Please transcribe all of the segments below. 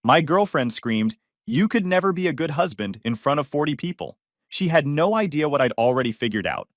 My girlfriend screamed, "You could never be a good husband," in front of 40 people. She had no idea what I'd already figured out.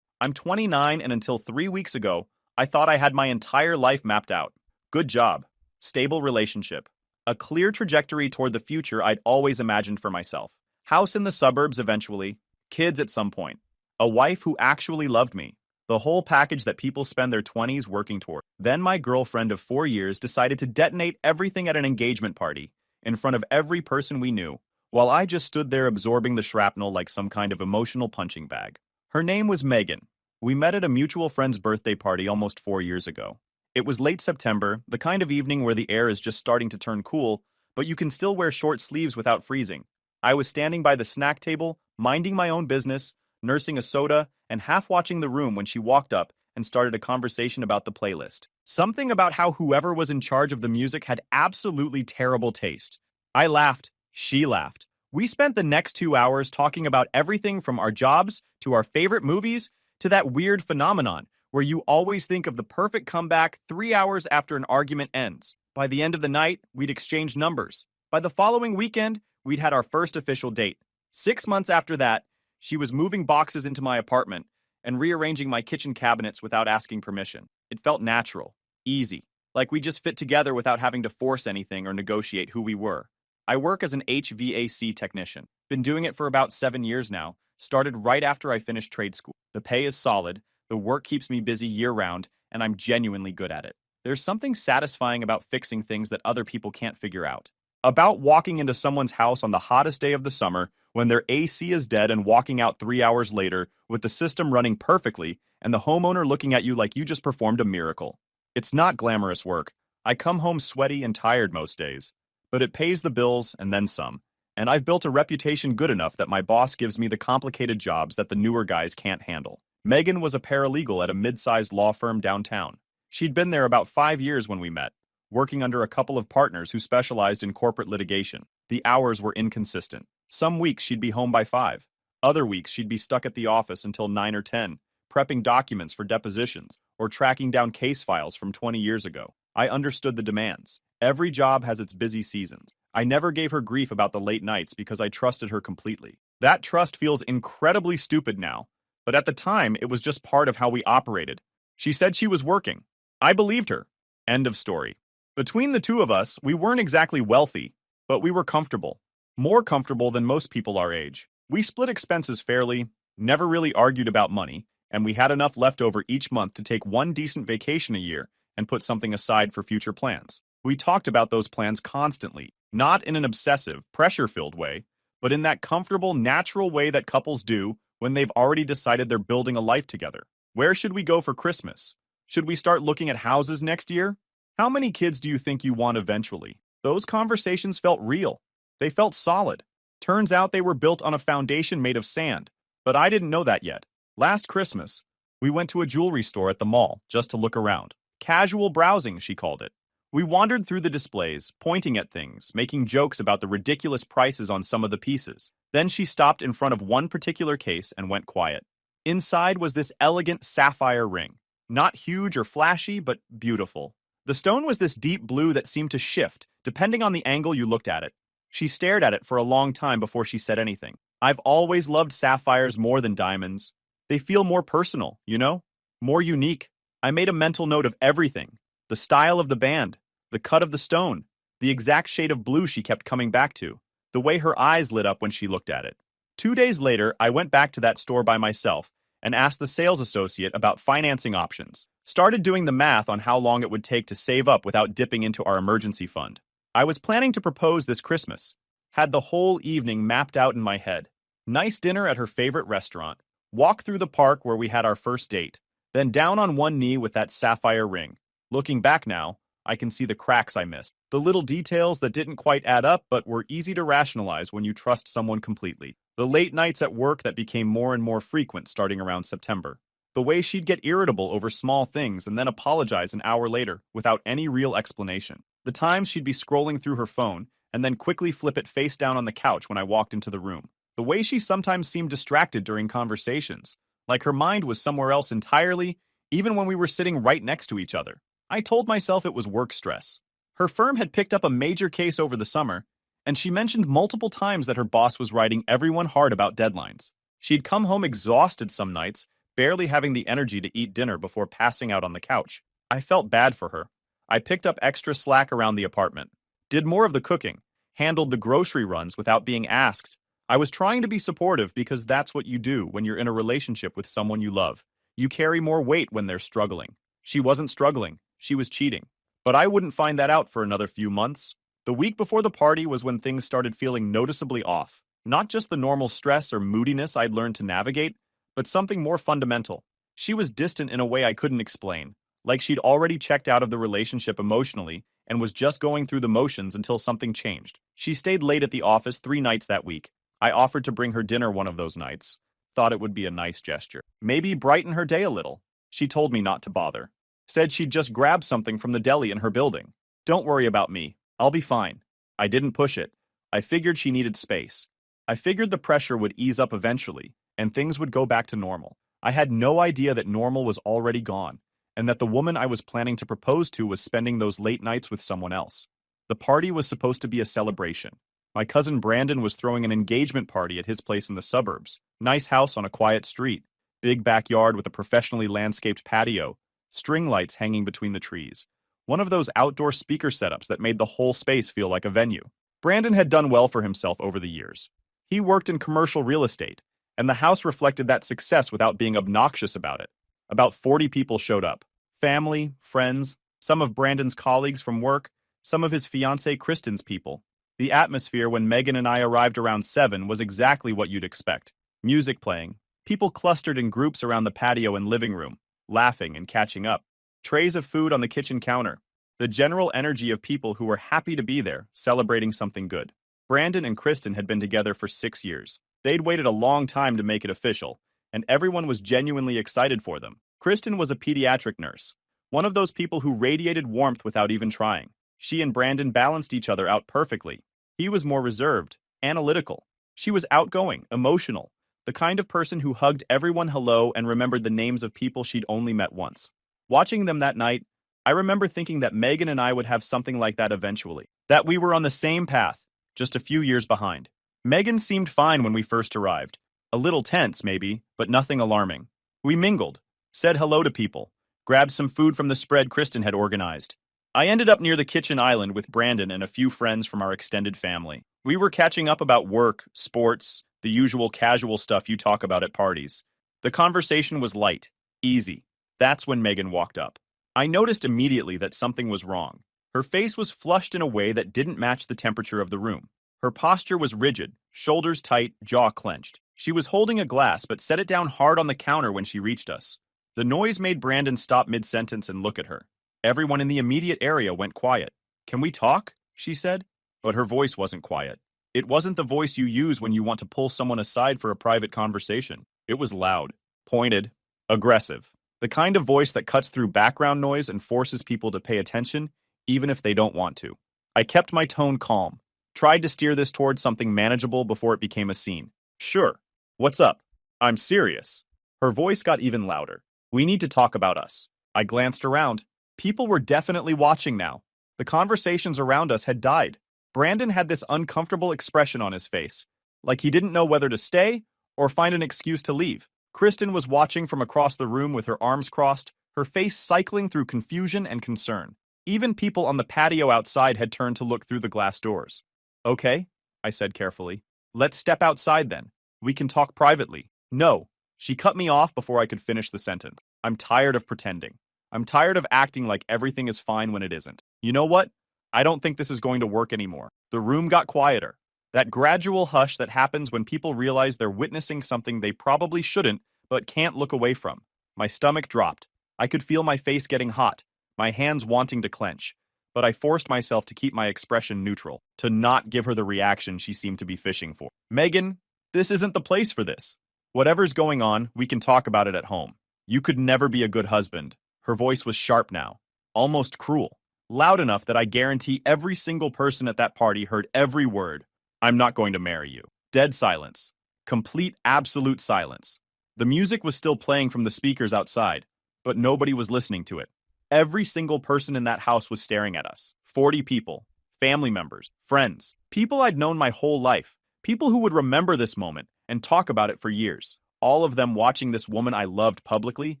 I'm 29, and until 3 weeks ago, I thought I had my entire life mapped out. Good job. Stable relationship. A clear trajectory toward the future I'd always imagined for myself. House in the suburbs eventually. Kids at some point. A wife who actually loved me. The whole package that people spend their 20s working toward. Then my girlfriend of 4 years decided to detonate everything at an engagement party, in front of every person we knew, while I just stood there absorbing the shrapnel like some kind of emotional punching bag. Her name was Megan. We met at a mutual friend's birthday party almost 4 years ago. It was late September, the kind of evening where the air is just starting to turn cool, but you can still wear short sleeves without freezing. I was standing by the snack table, minding my own business, nursing a soda, and half watching the room when she walked up and started a conversation about the playlist. Something about how whoever was in charge of the music had absolutely terrible taste. I laughed. She laughed. We spent the next 2 hours talking about everything from our jobs to our favorite movies to that weird phenomenon where you always think of the perfect comeback 3 hours after an argument ends. By the end of the night, we'd exchanged numbers. By the following weekend, we'd had our first official date. 6 months after that, she was moving boxes into my apartment and rearranging my kitchen cabinets without asking permission. It felt natural, easy, like we just fit together without having to force anything or negotiate who we were. I work as an HVAC technician. Been doing it for about 7 years now. Started right after I finished trade school. The pay is solid, the work keeps me busy year-round, and I'm genuinely good at it. There's something satisfying about fixing things that other people can't figure out. About walking into someone's house on the hottest day of the summer when their AC is dead and walking out 3 hours later with the system running perfectly and the homeowner looking at you like you just performed a miracle. It's not glamorous work. I come home sweaty and tired most days, but it pays the bills and then some. And I've built a reputation good enough that my boss gives me the complicated jobs that the newer guys can't handle. Megan was a paralegal at a mid-sized law firm downtown. She'd been there about 5 years when we met, working under a couple of partners who specialized in corporate litigation. The hours were inconsistent. Some weeks she'd be home by 5. Other weeks she'd be stuck at the office until 9 or 10, prepping documents for depositions or tracking down case files from 20 years ago. I understood the demands. Every job has its busy seasons. I never gave her grief about the late nights because I trusted her completely. That trust feels incredibly stupid now, but at the time it was just part of how we operated. She said she was working. I believed her. End of story. Between the two of us, we weren't exactly wealthy, but we were comfortable. More comfortable than most people our age. We split expenses fairly, never really argued about money, and we had enough left over each month to take one decent vacation a year and put something aside for future plans. We talked about those plans constantly, not in an obsessive, pressure-filled way, but in that comfortable, natural way that couples do when they've already decided they're building a life together. Where should we go for Christmas? Should we start looking at houses next year? How many kids do you think you want eventually? Those conversations felt real. They felt solid. Turns out they were built on a foundation made of sand, but I didn't know that yet. Last Christmas, we went to a jewelry store at the mall just to look around. Casual browsing, she called it. We wandered through the displays, pointing at things, making jokes about the ridiculous prices on some of the pieces. Then she stopped in front of one particular case and went quiet. Inside was this elegant sapphire ring. Not huge or flashy, but beautiful. The stone was this deep blue that seemed to shift, depending on the angle you looked at it. She stared at it for a long time before she said anything. I've always loved sapphires more than diamonds. They feel more personal, you know? More unique. I made a mental note of everything. The style of the band, the cut of the stone, the exact shade of blue she kept coming back to, the way her eyes lit up when she looked at it. 2 days later, I went back to that store by myself and asked the sales associate about financing options. Started doing the math on how long it would take to save up without dipping into our emergency fund. I was planning to propose this Christmas. Had the whole evening mapped out in my head. Nice dinner at her favorite restaurant. Walk through the park where we had our first date. Then down on one knee with that sapphire ring. Looking back now, I can see the cracks I missed. The little details that didn't quite add up but were easy to rationalize when you trust someone completely. The late nights at work that became more and more frequent starting around September. The way she'd get irritable over small things and then apologize an hour later without any real explanation. The times she'd be scrolling through her phone and then quickly flip it face down on the couch when I walked into the room. The way she sometimes seemed distracted during conversations, like her mind was somewhere else entirely, even when we were sitting right next to each other. I told myself it was work stress. Her firm had picked up a major case over the summer, and she mentioned multiple times that her boss was writing everyone hard about deadlines. She'd come home exhausted some nights, barely having the energy to eat dinner before passing out on the couch. I felt bad for her. I picked up extra slack around the apartment, did more of the cooking, handled the grocery runs without being asked. I was trying to be supportive because that's what you do when you're in a relationship with someone you love. You carry more weight when they're struggling. She wasn't struggling, she was cheating. But I wouldn't find that out for another few months. The week before the party was when things started feeling noticeably off. Not just the normal stress or moodiness I'd learned to navigate, but something more fundamental. She was distant in a way I couldn't explain, like she'd already checked out of the relationship emotionally and was just going through the motions until something changed. She stayed late at the office 3 nights that week. I offered to bring her dinner one of those nights. Thought it would be a nice gesture. Maybe brighten her day a little. She told me not to bother. Said she'd just grab something from the deli in her building. Don't worry about me. I'll be fine. I didn't push it. I figured she needed space. I figured the pressure would ease up eventually, and things would go back to normal. I had no idea that normal was already gone, and that the woman I was planning to propose to was spending those late nights with someone else. The party was supposed to be a celebration. My cousin Brandon was throwing an engagement party at his place in the suburbs. Nice house on a quiet street. Big backyard with a professionally landscaped patio. String lights hanging between the trees. One of those outdoor speaker setups that made the whole space feel like a venue. Brandon had done well for himself over the years. He worked in commercial real estate, and the house reflected that success without being obnoxious about it. About 40 people showed up. Family, friends, some of Brandon's colleagues from work, some of his fiancée Kristen's people. The atmosphere when Megan and I arrived around 7 was exactly what you'd expect. Music playing, people clustered in groups around the patio and living room, laughing and catching up. Trays of food on the kitchen counter. The general energy of people who were happy to be there, celebrating something good. Brandon and Kristen had been together for 6 years. They'd waited a long time to make it official, and everyone was genuinely excited for them. Kristen was a pediatric nurse, one of those people who radiated warmth without even trying. She and Brandon balanced each other out perfectly. He was more reserved, analytical. She was outgoing, emotional, the kind of person who hugged everyone hello and remembered the names of people she'd only met once. Watching them that night, I remember thinking that Megan and I would have something like that eventually, that we were on the same path, just a few years behind. Megan seemed fine when we first arrived. A little tense, maybe, but nothing alarming. We mingled, said hello to people, grabbed some food from the spread Kristen had organized. I ended up near the kitchen island with Brandon and a few friends from our extended family. We were catching up about work, sports, the usual casual stuff you talk about at parties. The conversation was light, easy. That's when Megan walked up. I noticed immediately that something was wrong. Her face was flushed in a way that didn't match the temperature of the room. Her posture was rigid, shoulders tight, jaw clenched. She was holding a glass but set it down hard on the counter when she reached us. The noise made Brandon stop mid-sentence and look at her. Everyone in the immediate area went quiet. "Can we talk?" she said. But her voice wasn't quiet. It wasn't the voice you use when you want to pull someone aside for a private conversation. It was loud, pointed, aggressive. The kind of voice that cuts through background noise and forces people to pay attention, even if they don't want to. I kept my tone calm, tried to steer this towards something manageable before it became a scene. "Sure. What's up? I'm serious." Her voice got even louder. "We need to talk about us." I glanced around. People were definitely watching now. The conversations around us had died. Brandon had this uncomfortable expression on his face, like he didn't know whether to stay or find an excuse to leave. Kristen was watching from across the room with her arms crossed, her face cycling through confusion and concern. Even people on the patio outside had turned to look through the glass doors. "Okay," I said carefully. "Let's step outside then. We can talk privately." "No." She cut me off before I could finish the sentence. "I'm tired of pretending. I'm tired of acting like everything is fine when it isn't. You know what? I don't think this is going to work anymore." The room got quieter. That gradual hush that happens when people realize they're witnessing something they probably shouldn't, but can't look away from. My stomach dropped. I could feel my face getting hot, my hands wanting to clench. But I forced myself to keep my expression neutral, to not give her the reaction she seemed to be fishing for. "Megan, this isn't the place for this. Whatever's going on, we can talk about it at home. You could never be a good husband." Her voice was sharp now, almost cruel, loud enough that I guarantee every single person at that party heard every word. "I'm not going to marry you." Dead silence. Complete, absolute silence. The music was still playing from the speakers outside, but nobody was listening to it. Every single person in that house was staring at us, 40 people. Family members, friends, people I'd known my whole life, people who would remember this moment and talk about it for years. All of them watching this woman I loved publicly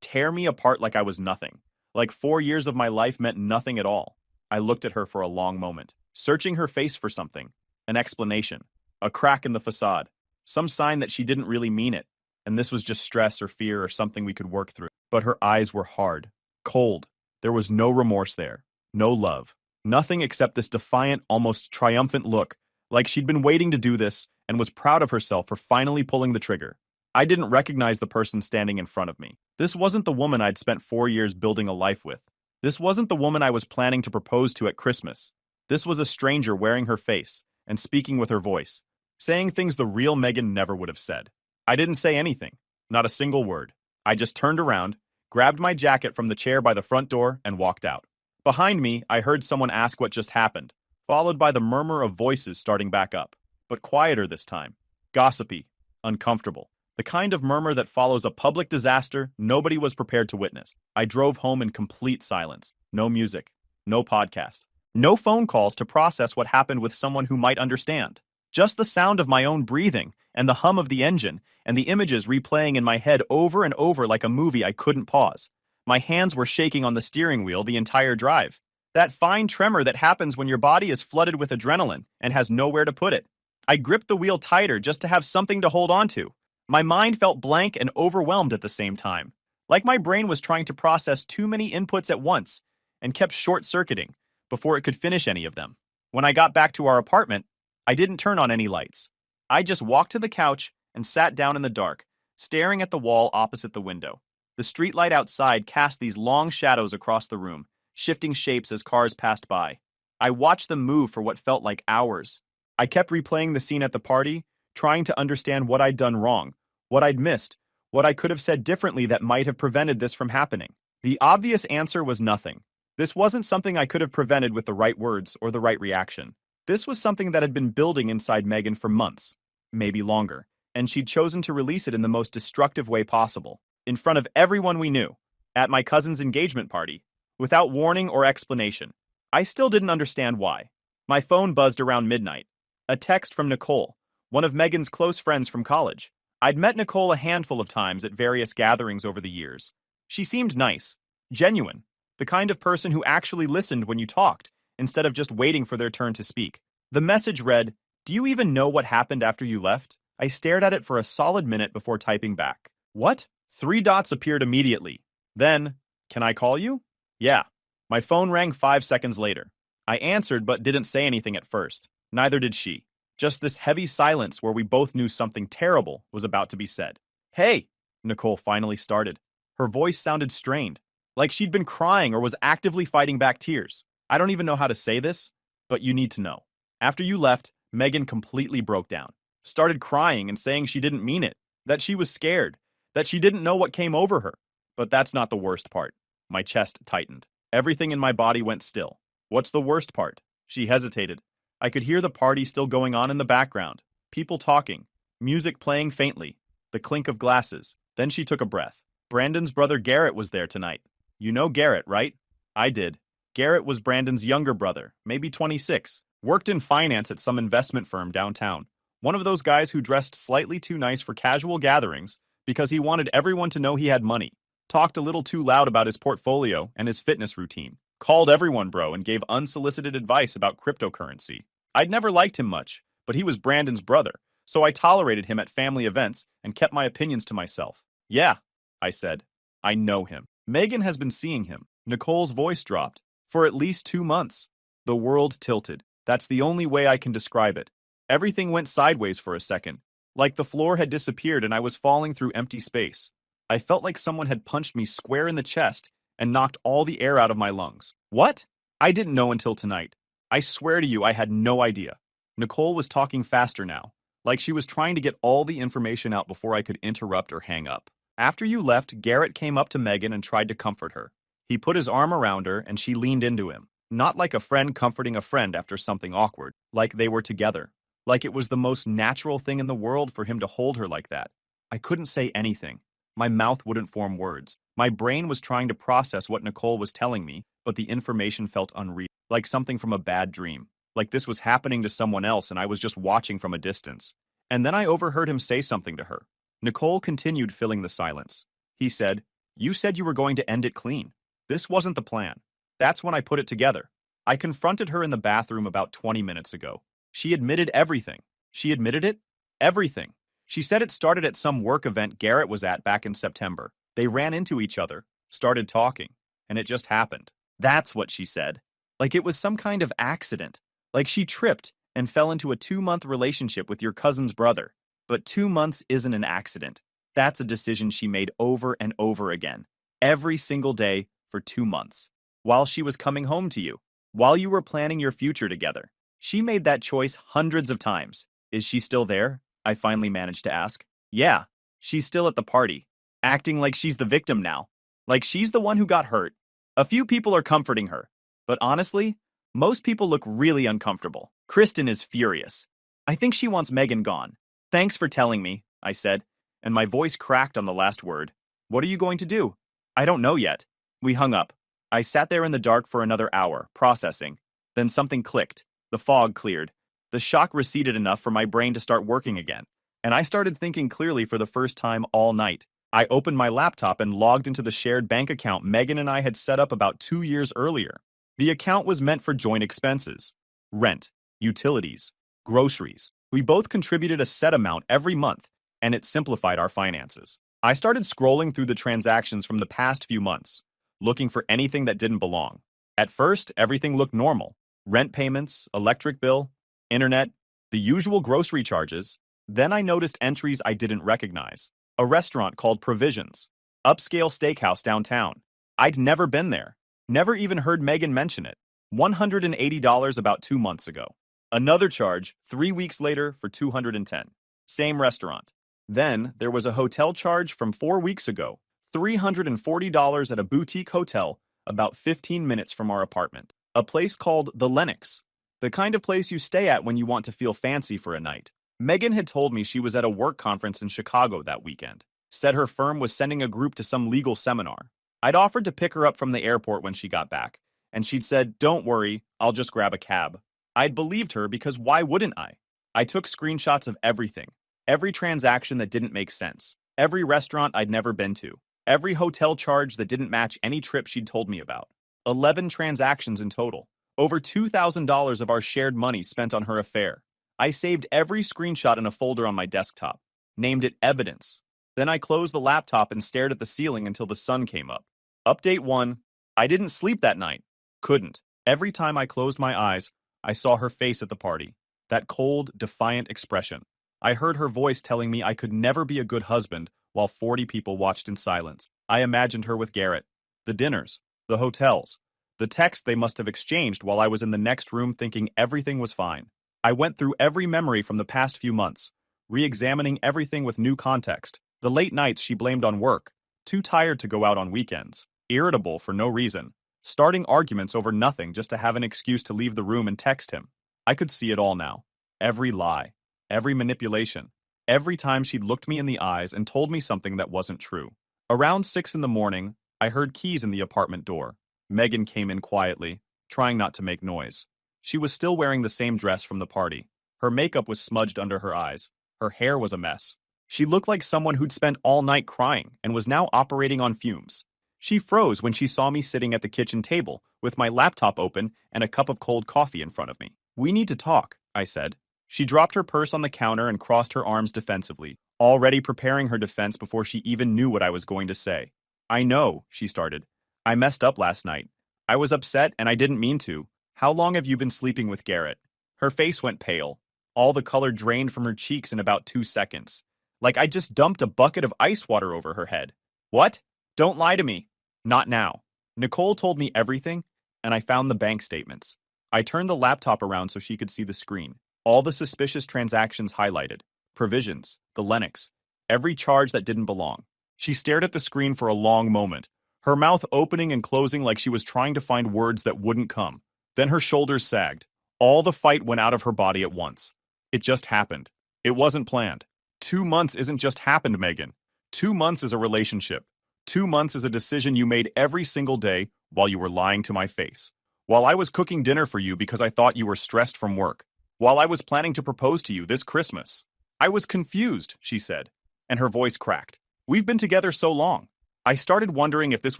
tear me apart like I was nothing. Like 4 years of my life meant nothing at all. I looked at her for a long moment, searching her face for something, an explanation, a crack in the facade, some sign that she didn't really mean it, and this was just stress or fear or something we could work through. But her eyes were hard, cold. There was no remorse there, no love, nothing except this defiant, almost triumphant look, like she'd been waiting to do this and was proud of herself for finally pulling the trigger. I didn't recognize the person standing in front of me. This wasn't the woman I'd spent 4 years building a life with. This wasn't the woman I was planning to propose to at Christmas. This was a stranger wearing her face and speaking with her voice, saying things the real Megan never would have said. I didn't say anything, not a single word. I just turned around, grabbed my jacket from the chair by the front door, and walked out. Behind me, I heard someone ask what just happened, followed by the murmur of voices starting back up, but quieter this time. Gossipy, uncomfortable. The kind of murmur that follows a public disaster nobody was prepared to witness. I drove home in complete silence. No music, no podcast, no phone calls to process what happened with someone who might understand. Just the sound of my own breathing and the hum of the engine and the images replaying in my head over and over like a movie I couldn't pause. My hands were shaking on the steering wheel the entire drive. That fine tremor that happens when your body is flooded with adrenaline and has nowhere to put it. I gripped the wheel tighter just to have something to hold on to. My mind felt blank and overwhelmed at the same time, like my brain was trying to process too many inputs at once and kept short-circuiting before it could finish any of them. When I got back to our apartment, I didn't turn on any lights. I just walked to the couch and sat down in the dark, staring at the wall opposite the window. The streetlight outside cast these long shadows across the room, shifting shapes as cars passed by. I watched them move for what felt like hours. I kept replaying the scene at the party, trying to understand what I'd done wrong, what I'd missed, what I could have said differently that might have prevented this from happening. The obvious answer was nothing. This wasn't something I could have prevented with the right words or the right reaction. This was something that had been building inside Megan for months, maybe longer, and she'd chosen to release it in the most destructive way possible, in front of everyone we knew, at my cousin's engagement party, without warning or explanation. I still didn't understand why. My phone buzzed around midnight. A text from Nicole, one of Megan's close friends from college. I'd met Nicole a handful of times at various gatherings over the years. She seemed nice, genuine, the kind of person who actually listened when you talked, instead of just waiting for their turn to speak. The message read, "Do you even know what happened after you left?" I stared at it for a solid minute before typing back. What? 3 dots appeared immediately. Then, "Can I call you?" Yeah. My phone rang 5 seconds later. I answered but didn't say anything at first. Neither did she. Just this heavy silence where we both knew something terrible was about to be said. "Hey," Nicole finally started. Her voice sounded strained, like she'd been crying or was actively fighting back tears. I don't even know how to say this, but you need to know. After you left, Megan completely broke down, started crying and saying she didn't mean it, that she was scared, that she didn't know what came over her. But that's not the worst part. My chest tightened. Everything in my body went still. What's the worst part? She hesitated. I could hear the party still going on in the background, people talking, music playing faintly, the clink of glasses. Then she took a breath. Brandon's brother Garrett was there tonight. You know Garrett, right? I did. Garrett was Brandon's younger brother, maybe 26, worked in finance at some investment firm downtown. One of those guys who dressed slightly too nice for casual gatherings because he wanted everyone to know he had money. Talked a little too loud about his portfolio and his fitness routine. Called everyone bro and gave unsolicited advice about cryptocurrency. I'd never liked him much, but he was Brandon's brother, so I tolerated him at family events and kept my opinions to myself. Yeah, I said. I know him. Megan has been seeing him. Nicole's voice dropped. For at least 2 months. The world tilted. That's the only way I can describe it. Everything went sideways for a second, like the floor had disappeared and I was falling through empty space. I felt like someone had punched me square in the chest and knocked all the air out of my lungs. What? I didn't know until tonight. I swear to you, I had no idea. Nicole was talking faster now, like she was trying to get all the information out before I could interrupt or hang up. After you left, Garrett came up to Megan and tried to comfort her. He put his arm around her and she leaned into him. Not like a friend comforting a friend after something awkward, like they were together. Like it was the most natural thing in the world for him to hold her like that. I couldn't say anything. My mouth wouldn't form words. My brain was trying to process what Nicole was telling me, but the information felt unreal, like something from a bad dream. Like this was happening to someone else and I was just watching from a distance. And then I overheard him say something to her. Nicole continued filling the silence. He said, "You said you were going to end it clean. This wasn't the plan." That's when I put it together. I confronted her in the bathroom about 20 minutes ago. She admitted everything. She admitted it? Everything. She said it started at some work event Garrett was at back in September. They ran into each other, started talking, and it just happened. That's what she said. Like it was some kind of accident. Like she tripped and fell into a 2-month relationship with your cousin's brother. But 2 months isn't an accident. That's a decision she made over and over again, every single day for 2 months, while she was coming home to you, while you were planning your future together. She made that choice hundreds of times. Is she still there? I finally managed to ask. Yeah, she's still at the party, acting like she's the victim now, like she's the one who got hurt. A few people are comforting her, but honestly, most people look really uncomfortable. Kristen is furious. I think she wants Megan gone. Thanks for telling me, I said, and my voice cracked on the last word. What are you going to do? I don't know yet. We hung up. I sat there in the dark for another hour, processing. Then something clicked. The fog cleared. The shock receded enough for my brain to start working again, and I started thinking clearly for the first time all night. I opened my laptop and logged into the shared bank account Megan and I had set up about 2 years earlier. The account was meant for joint expenses: rent, utilities, groceries. We both contributed a set amount every month, and it simplified our finances. I started scrolling through the transactions from the past few months, looking for anything that didn't belong. At first, everything looked normal. Rent payments, electric bill, internet, the usual grocery charges. Then I noticed entries I didn't recognize. A restaurant called Provisions, upscale steakhouse downtown. I'd never been there, never even heard Megan mention it. $180 about 2 months ago. Another charge 3 weeks later for $210. Same restaurant. Then there was a hotel charge from 4 weeks ago, $340 at a boutique hotel about 15 minutes from our apartment. A place called the Lenox, the kind of place you stay at when you want to feel fancy for a night. Megan had told me she was at a work conference in Chicago that weekend, said her firm was sending a group to some legal seminar. I'd offered to pick her up from the airport when she got back, and she'd said, "Don't worry, I'll just grab a cab." I'd believed her because why wouldn't I? I took screenshots of everything, every transaction that didn't make sense, every restaurant I'd never been to, every hotel charge that didn't match any trip she'd told me about. 11 transactions in total. Over $2,000 of our shared money spent on her affair. I saved every screenshot in a folder on my desktop, named it Evidence. Then I closed the laptop and stared at the ceiling until the sun came up. Update 1. I didn't sleep that night. Couldn't. Every time I closed my eyes, I saw her face at the party. That cold, defiant expression. I heard her voice telling me I could never be a good husband while 40 people watched in silence. I imagined her with Garrett. The dinners. The hotels. The texts they must have exchanged while I was in the next room thinking everything was fine. I went through every memory from the past few months, re-examining everything with new context. The late nights she blamed on work, too tired to go out on weekends, irritable for no reason, starting arguments over nothing just to have an excuse to leave the room and text him. I could see it all now. Every lie, every manipulation, every time she'd looked me in the eyes and told me something that wasn't true. Around 6 in the morning, I heard keys in the apartment door. Megan came in quietly, trying not to make noise. She was still wearing the same dress from the party. Her makeup was smudged under her eyes. Her hair was a mess. She looked like someone who'd spent all night crying and was now operating on fumes. She froze when she saw me sitting at the kitchen table with my laptop open and a cup of cold coffee in front of me. "We need to talk," I said. She dropped her purse on the counter and crossed her arms defensively, already preparing her defense before she even knew what I was going to say. "I know," she started. "I messed up last night. I was upset and I didn't mean to. How long have you been sleeping with Garrett?" Her face went pale. All the color drained from her cheeks in about 2 seconds. Like I just dumped a bucket of ice water over her head. "What? Don't lie to me." "Not now." Nicole told me everything, and I found the bank statements. I turned the laptop around so she could see the screen. All the suspicious transactions highlighted. Provisions, the Lenox, every charge that didn't belong. She stared at the screen for a long moment, her mouth opening and closing like she was trying to find words that wouldn't come. Then her shoulders sagged. All the fight went out of her body at once. It just happened. It wasn't planned. 2 months isn't just happened, Megan. 2 months is a relationship. 2 months is a decision you made every single day while you were lying to my face. While I was cooking dinner for you because I thought you were stressed from work. While I was planning to propose to you this Christmas. I was confused, she said, and her voice cracked. We've been together so long. I started wondering if this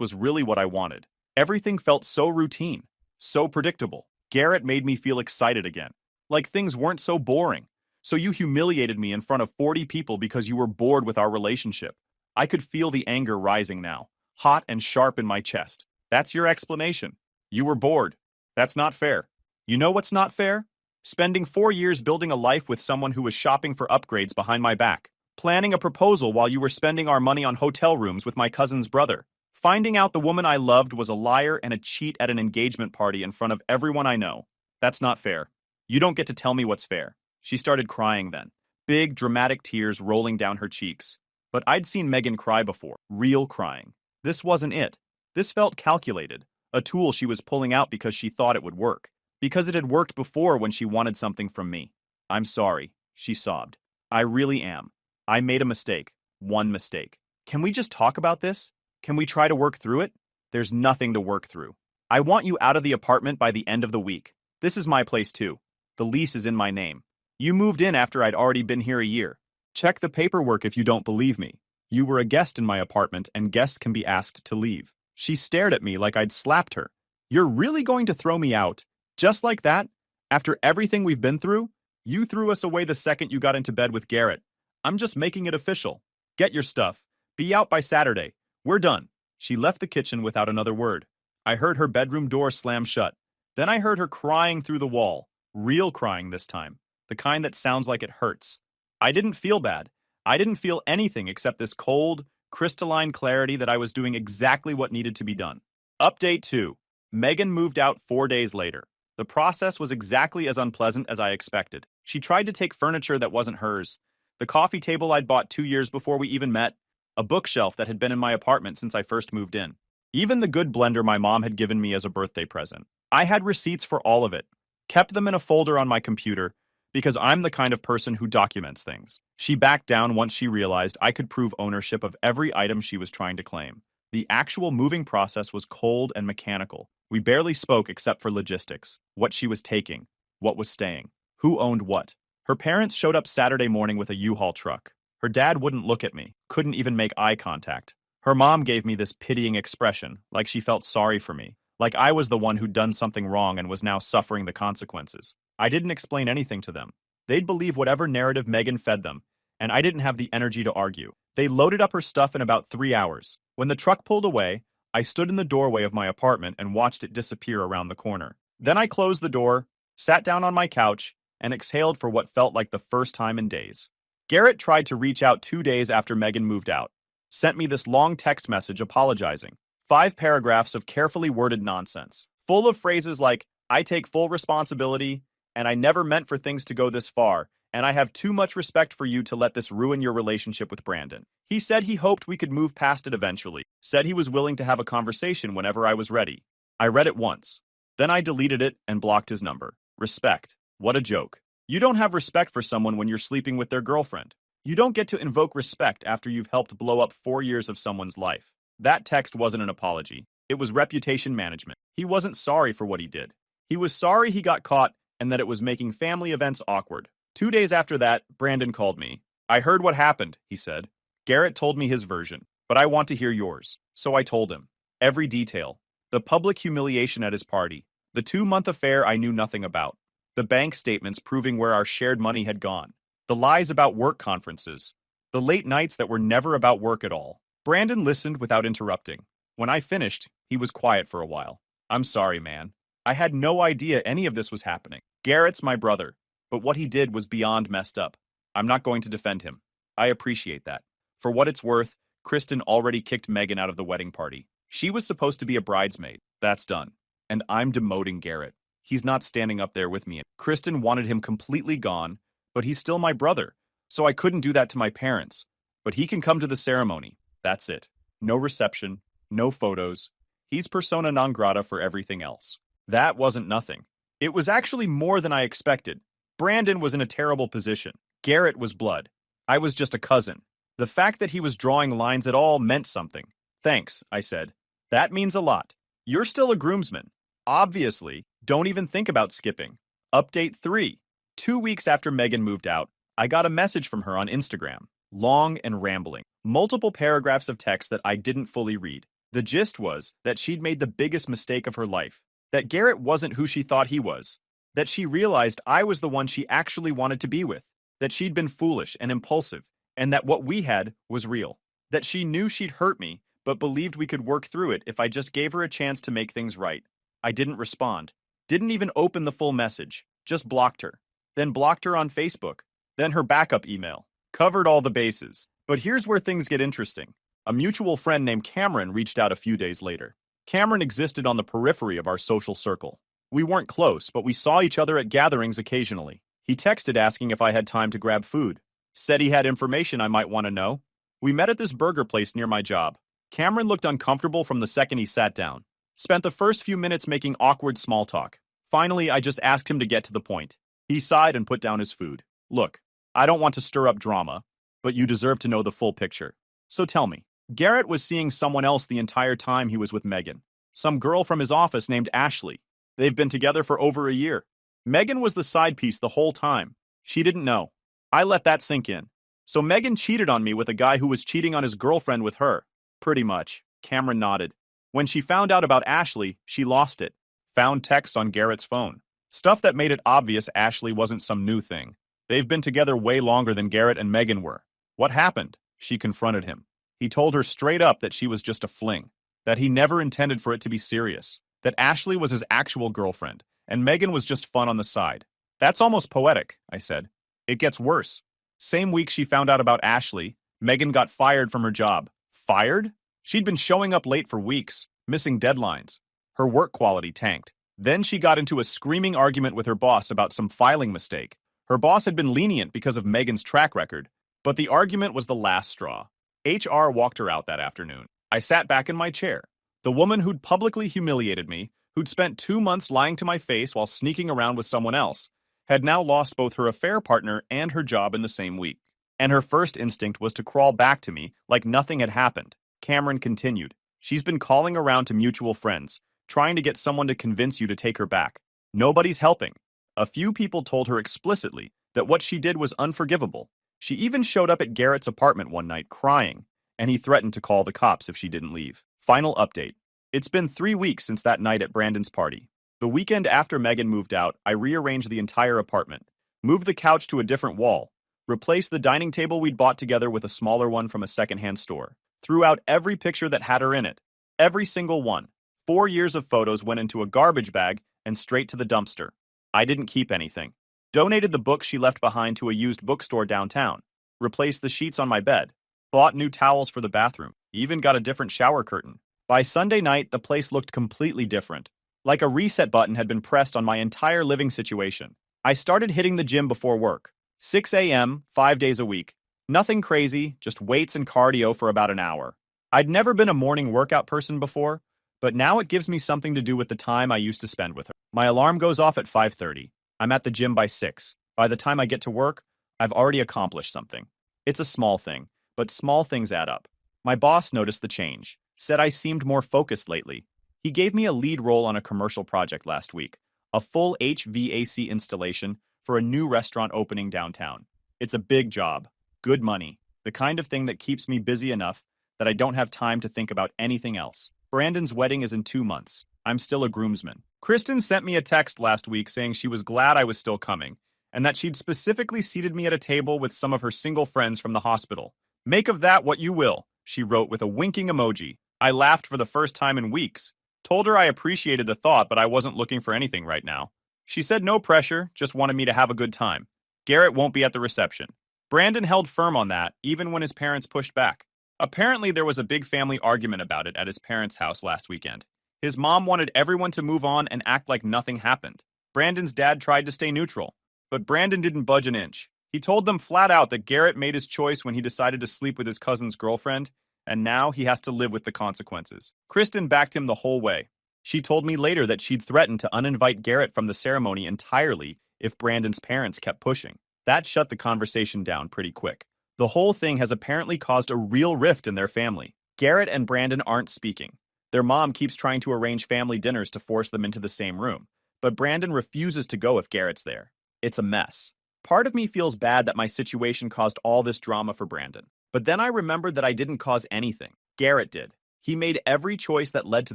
was really what I wanted. Everything felt so routine, so predictable. Garrett made me feel excited again, like things weren't so boring. So you humiliated me in front of 40 people because you were bored with our relationship. I could feel the anger rising now, hot and sharp in my chest. That's your explanation. You were bored. That's not fair. You know what's not fair? Spending 4 years building a life with someone who was shopping for upgrades behind my back. Planning a proposal while you were spending our money on hotel rooms with my cousin's brother. Finding out the woman I loved was a liar and a cheat at an engagement party in front of everyone I know. That's not fair. You don't get to tell me what's fair. She started crying then. Big, dramatic tears rolling down her cheeks. But I'd seen Megan cry before. Real crying. This wasn't it. This felt calculated. A tool she was pulling out because she thought it would work. Because it had worked before when she wanted something from me. I'm sorry, she sobbed. I really am. I made a mistake. One mistake. Can we just talk about this? Can we try to work through it? There's nothing to work through. I want you out of the apartment by the end of the week. This is my place too. The lease is in my name. You moved in after I'd already been here a year. Check the paperwork if you don't believe me. You were a guest in my apartment and guests can be asked to leave. She stared at me like I'd slapped her. You're really going to throw me out? Just like that? After everything we've been through? You threw us away the second you got into bed with Garrett. I'm just making it official. Get your stuff. Be out by Saturday. We're done. She left the kitchen without another word. I heard her bedroom door slam shut. Then I heard her crying through the wall. Real crying this time. The kind that sounds like it hurts. I didn't feel bad. I didn't feel anything except this cold, crystalline clarity that I was doing exactly what needed to be done. Update 2. Megan moved out 4 days later. The process was exactly as unpleasant as I expected. She tried to take furniture that wasn't hers. The coffee table I'd bought 2 years before we even met. A bookshelf that had been in my apartment since I first moved in. Even the good blender my mom had given me as a birthday present. I had receipts for all of it. Kept them in a folder on my computer because I'm the kind of person who documents things. She backed down once she realized I could prove ownership of every item she was trying to claim. The actual moving process was cold and mechanical. We barely spoke except for logistics. What she was taking. What was staying. Who owned what. Her parents showed up Saturday morning with a U-Haul truck. Her dad wouldn't look at me, couldn't even make eye contact. Her mom gave me this pitying expression, like she felt sorry for me, like I was the one who'd done something wrong and was now suffering the consequences. I didn't explain anything to them. They'd believe whatever narrative Megan fed them, and I didn't have the energy to argue. They loaded up her stuff in about 3 hours. When the truck pulled away, I stood in the doorway of my apartment and watched it disappear around the corner. Then I closed the door, sat down on my couch, and exhaled for what felt like the first time in days. Garrett tried to reach out 2 days after Megan moved out. Sent me this long text message apologizing. 5 paragraphs of carefully worded nonsense. Full of phrases like, I take full responsibility, and I never meant for things to go this far, and I have too much respect for you to let this ruin your relationship with Brandon. He said he hoped we could move past it eventually. Said he was willing to have a conversation whenever I was ready. I read it once. Then I deleted it and blocked his number. Respect. What a joke. You don't have respect for someone when you're sleeping with their girlfriend. You don't get to invoke respect after you've helped blow up 4 years of someone's life. That text wasn't an apology. It was reputation management. He wasn't sorry for what he did. He was sorry he got caught and that it was making family events awkward. 2 days after that, Brandon called me. I heard what happened, he said. Garrett told me his version, but I want to hear yours. So I told him. Every detail. The public humiliation at his party. The 2-month affair I knew nothing about. The bank statements proving where our shared money had gone. The lies about work conferences. The late nights that were never about work at all. Brandon listened without interrupting. When I finished, he was quiet for a while. I'm sorry, man. I had no idea any of this was happening. Garrett's my brother, but what he did was beyond messed up. I'm not going to defend him. I appreciate that. For what it's worth, Kristen already kicked Megan out of the wedding party. She was supposed to be a bridesmaid. That's done. And I'm demoting Garrett. He's not standing up there with me. Kristen wanted him completely gone, but he's still my brother, so I couldn't do that to my parents. But he can come to the ceremony. That's it. No reception, no photos. He's persona non grata for everything else. That wasn't nothing. It was actually more than I expected. Brandon was in a terrible position. Garrett was blood. I was just a cousin. The fact that he was drawing lines at all meant something. Thanks, I said. That means a lot. You're still a groomsman. Obviously, don't even think about skipping. Update 3. 2 weeks after Megan moved out, I got a message from her on Instagram. Long and rambling. Multiple paragraphs of text that I didn't fully read. The gist was that she'd made the biggest mistake of her life. That Garrett wasn't who she thought he was. That she realized I was the one she actually wanted to be with. That she'd been foolish and impulsive, and that what we had was real. That she knew she'd hurt me, but believed we could work through it if I just gave her a chance to make things right. I didn't respond. Didn't even open the full message. Just blocked her. Then blocked her on Facebook. Then her backup email. Covered all the bases. But here's where things get interesting. A mutual friend named Cameron reached out a few days later. Cameron existed on the periphery of our social circle. We weren't close, but we saw each other at gatherings occasionally. He texted asking if I had time to grab food. Said he had information I might want to know. We met at this burger place near my job. Cameron looked uncomfortable from the second he sat down. Spent the first few minutes making awkward small talk. Finally, I just asked him to get to the point. He sighed and put down his food. Look, I don't want to stir up drama, but you deserve to know the full picture. So tell me, Garrett was seeing someone else the entire time he was with Megan. Some girl from his office named Ashley. They've been together for over a year. Megan was the side piece the whole time. She didn't know. I let that sink in. So Megan cheated on me with a guy who was cheating on his girlfriend with her. Pretty much. Cameron nodded. When she found out about Ashley, she lost it. Found texts on Garrett's phone. Stuff that made it obvious Ashley wasn't some new thing. They've been together way longer than Garrett and Megan were. What happened? She confronted him. He told her straight up that she was just a fling. That he never intended for it to be serious. That Ashley was his actual girlfriend, and Megan was just fun on the side. That's almost poetic, I said. It gets worse. Same week she found out about Ashley, Megan got fired from her job. Fired? She'd been showing up late for weeks, missing deadlines. Her work quality tanked. Then she got into a screaming argument with her boss about some filing mistake. Her boss had been lenient because of Megan's track record, but the argument was the last straw. HR walked her out that afternoon. I sat back in my chair. The woman who'd publicly humiliated me, who'd spent 2 months lying to my face while sneaking around with someone else, had now lost both her affair partner and her job in the same week. And her first instinct was to crawl back to me like nothing had happened. Cameron continued. She's been calling around to mutual friends, trying to get someone to convince you to take her back. Nobody's helping. A few people told her explicitly that what she did was unforgivable. She even showed up at Garrett's apartment one night crying, and he threatened to call the cops if she didn't leave. Final update. It's been 3 weeks since that night at Brandon's party. The weekend after Megan moved out, I rearranged the entire apartment, moved the couch to a different wall, replaced the dining table we'd bought together with a smaller one from a secondhand store, threw out every picture that had her in it. Every single one. 4 years of photos went into a garbage bag and straight to the dumpster. I didn't keep anything. Donated the books she left behind to a used bookstore downtown. Replaced the sheets on my bed. Bought new towels for the bathroom. Even got a different shower curtain. By Sunday night, the place looked completely different. Like a reset button had been pressed on my entire living situation. I started hitting the gym before work. 6 a.m., 5 days a week. Nothing crazy, just weights and cardio for about an hour. I'd never been a morning workout person before, but now it gives me something to do with the time I used to spend with her. My alarm goes off at 5:30. I'm at the gym by 6. By the time I get to work, I've already accomplished something. It's a small thing, but small things add up. My boss noticed the change, said I seemed more focused lately. He gave me a lead role on a commercial project last week, a full HVAC installation for a new restaurant opening downtown. It's a big job, good money, the kind of thing that keeps me busy enough that I don't have time to think about anything else. Brandon's wedding is in 2 months. I'm still a groomsman. Kristen sent me a text last week saying she was glad I was still coming, and that she'd specifically seated me at a table with some of her single friends from the hospital. Make of that what you will, she wrote with a winking emoji. I laughed for the first time in weeks. Told her I appreciated the thought, but I wasn't looking for anything right now. She said no pressure, just wanted me to have a good time. Garrett won't be at the reception. Brandon held firm on that, even when his parents pushed back. Apparently, there was a big family argument about it at his parents' house last weekend. His mom wanted everyone to move on and act like nothing happened. Brandon's dad tried to stay neutral, but Brandon didn't budge an inch. He told them flat out that Garrett made his choice when he decided to sleep with his cousin's girlfriend, and now he has to live with the consequences. Kristen backed him the whole way. She told me later that she'd threatened to uninvite Garrett from the ceremony entirely if Brandon's parents kept pushing. That shut the conversation down pretty quick. The whole thing has apparently caused a real rift in their family. Garrett and Brandon aren't speaking. Their mom keeps trying to arrange family dinners to force them into the same room, but Brandon refuses to go if Garrett's there. It's a mess. Part of me feels bad that my situation caused all this drama for Brandon. But then I remembered that I didn't cause anything. Garrett did. He made every choice that led to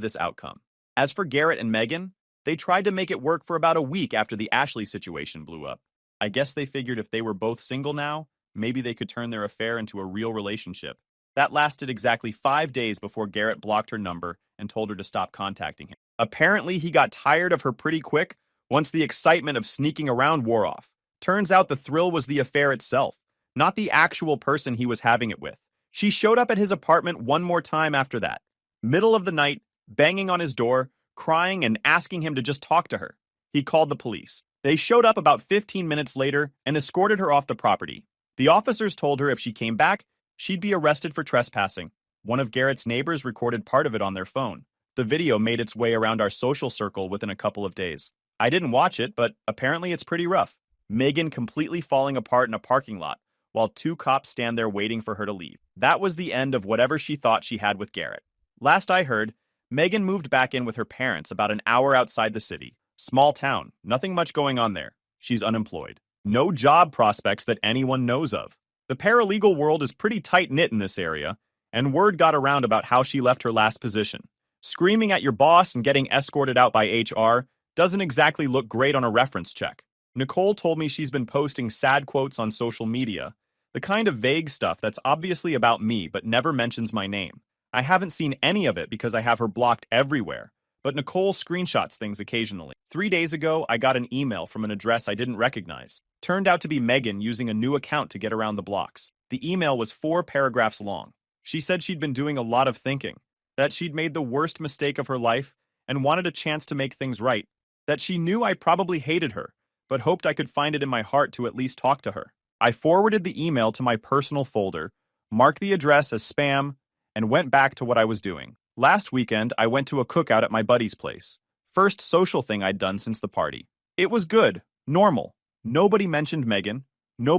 this outcome. As for Garrett and Megan, they tried to make it work for about a week after the Ashley situation blew up. I guess they figured if they were both single now, maybe they could turn their affair into a real relationship. That lasted exactly 5 days before Garrett blocked her number and told her to stop contacting him. Apparently, he got tired of her pretty quick once the excitement of sneaking around wore off. Turns out the thrill was the affair itself, not the actual person he was having it with. She showed up at his apartment one more time after that. Middle of the night, banging on his door, crying and asking him to just talk to her. He called the police. They showed up about 15 minutes later and escorted her off the property. The officers told her if she came back, she'd be arrested for trespassing. One of Garrett's neighbors recorded part of it on their phone. The video made its way around our social circle within a couple of days. I didn't watch it, but apparently it's pretty rough. Megan completely falling apart in a parking lot, while two cops stand there waiting for her to leave. That was the end of whatever she thought she had with Garrett. Last I heard, Megan moved back in with her parents about an hour outside the city. Small town, nothing much going on there. She's unemployed. No job prospects that anyone knows of. The paralegal world is pretty tight-knit in this area, and word got around about how she left her last position. Screaming at your boss and getting escorted out by HR doesn't exactly look great on a reference check. Nicole told me she's been posting sad quotes on social media, the kind of vague stuff that's obviously about me but never mentions my name. I haven't seen any of it because I have her blocked everywhere, but Nicole screenshots things occasionally. 3 days ago, I got an email from an address I didn't recognize. Turned out to be Megan using a new account to get around the blocks. The email was 4 paragraphs long. She said she'd been doing a lot of thinking, that she'd made the worst mistake of her life and wanted a chance to make things right, that she knew I probably hated her, but hoped I could find it in my heart to at least talk to her. I forwarded the email to my personal folder, marked the address as spam, and went back to what I was doing. Last weekend, I went to a cookout at my buddy's place. First social thing I'd done since the party. It was good, normal. Nobody mentioned Megan,